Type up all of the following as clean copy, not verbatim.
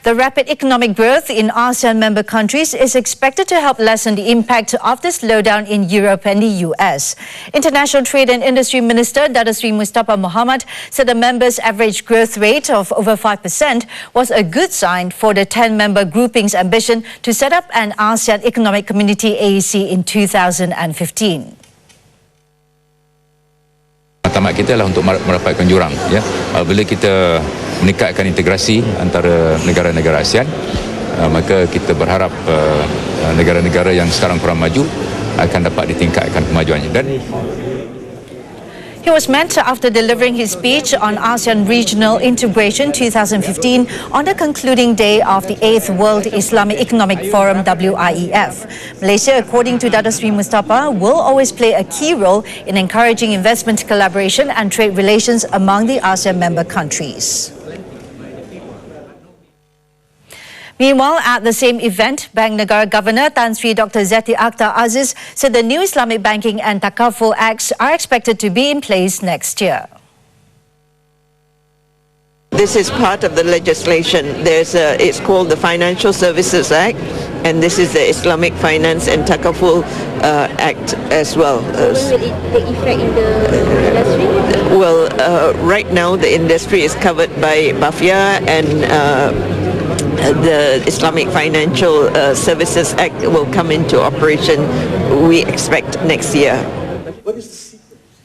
The rapid economic growth in ASEAN member countries is expected to help lessen the impact of the slowdown in Europe and the US. International Trade and Industry Minister Dato Sri Mustafa Mohamad said the members' average growth rate of over 5% was a good sign for the 10-member grouping's ambition to set up an ASEAN Economic Community AEC in 2015. Tamat kita adalah untuk merapatkan jurang, ya. Bila kita meningkatkan integrasi antara negara-negara ASEAN, maka kita berharap negara-negara yang sekarang kurang maju akan dapat ditingkatkan kemajuannya. Dan he was met after delivering his speech on ASEAN Regional Integration 2015 on the concluding day of the 8th World Islamic Economic Forum WIEF. Malaysia, according to Dato Sri Mustafa, will always play a key role in encouraging investment collaboration and trade relations among the ASEAN member countries. Meanwhile, at the same event, Bank Negara Governor Tan Sri Dr. Zeti Akhtar Aziz said the new Islamic Banking and Takaful Acts are expected to be in place next year. This is part of the legislation. It's called the Financial Services Act, and this is the Islamic Finance and Takaful Act as well. When will it take effect in the industry? Well, right now the industry is covered by BAFIA, and the Islamic Financial Services Act will come into operation, we expect, next year.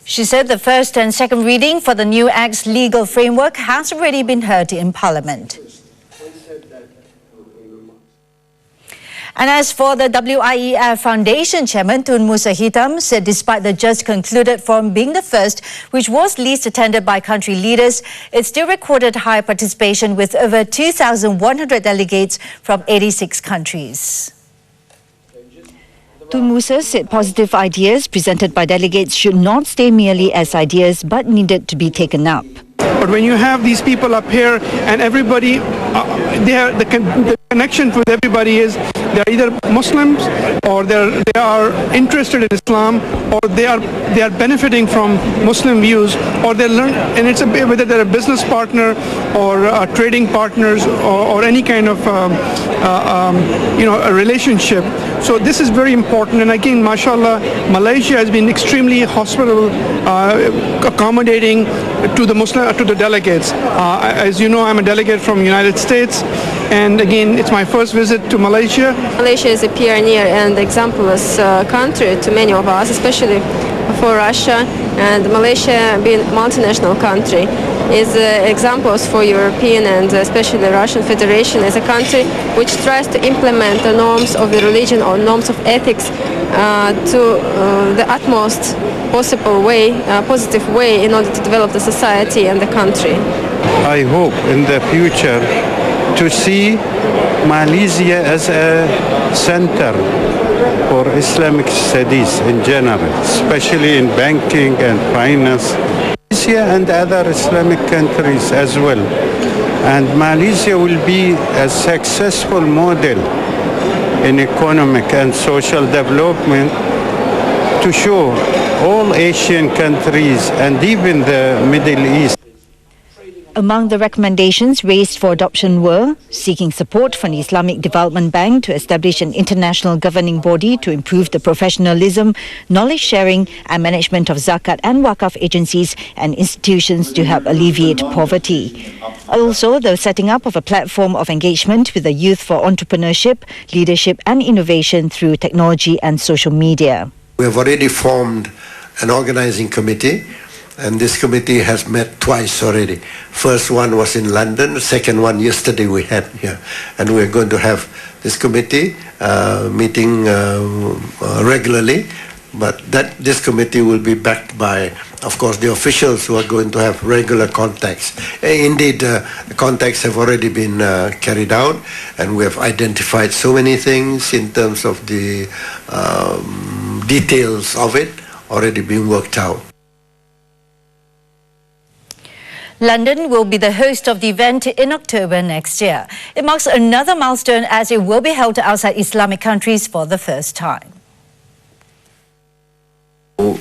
She said the first and second reading for the new Act's legal framework has already been heard in Parliament. And as for the WIEF Foundation Chairman, Tun Musa Hitam said despite the just concluded forum being the first, which was least attended by country leaders, it still recorded high participation with over 2,100 delegates from 86 countries. Tun Musa said positive ideas presented by delegates should not stay merely as ideas but needed to be taken up. But when you have these people up here and everybody, the connection with everybody is they're either Muslims or they are interested in Islam, or they are benefiting from Muslim views, or they learn, and it's whether they're a business partner or trading partners or any kind of a relationship. So this is very important, and again, mashallah, Malaysia has been extremely hospitable, accommodating to the delegates. As you know, I'm a delegate from the United States, and again, it's my first visit to Malaysia. Malaysia is a pioneer and exemplary country to many of us, especially for Russia, and Malaysia being a multinational country is examples for European and especially Russian Federation as a country which tries to implement the norms of the religion or norms of ethics to the utmost possible way, positive way, in order to develop the society and the country. I hope in the future to see Malaysia as a center for Islamic studies in general, especially in banking and finance. Malaysia and other Islamic countries as well. And Malaysia will be a successful model in economic and social development to show all Asian countries and even the Middle East. Among the recommendations raised for adoption were seeking support from the Islamic Development Bank to establish an international governing body to improve the professionalism, knowledge sharing and management of zakat and wakaf agencies and institutions to help alleviate poverty. Also, the setting up of a platform of engagement with the youth for entrepreneurship, leadership and innovation through technology and social media. We have already formed an organizing committee, and this committee has met twice already. First one was in London, the second one yesterday we had here. And we're going to have this committee meeting regularly, but this committee will be backed by, of course, the officials who are going to have regular contacts. Indeed, the contacts have already been carried out, and we have identified so many things in terms of the details of it already being worked out. London will be the host of the event in October next year. It marks another milestone as it will be held outside Islamic countries for the first time.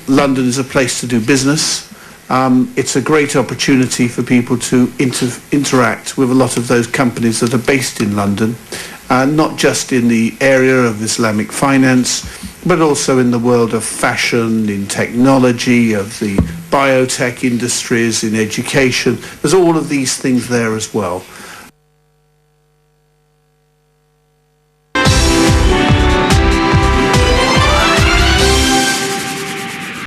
London is a place to do business. It's a great opportunity for people to interact with a lot of those companies that are based in London, not just in the area of Islamic finance, but also in the world of fashion, in technology, of the biotech industries, in education. There's all of these things there as well.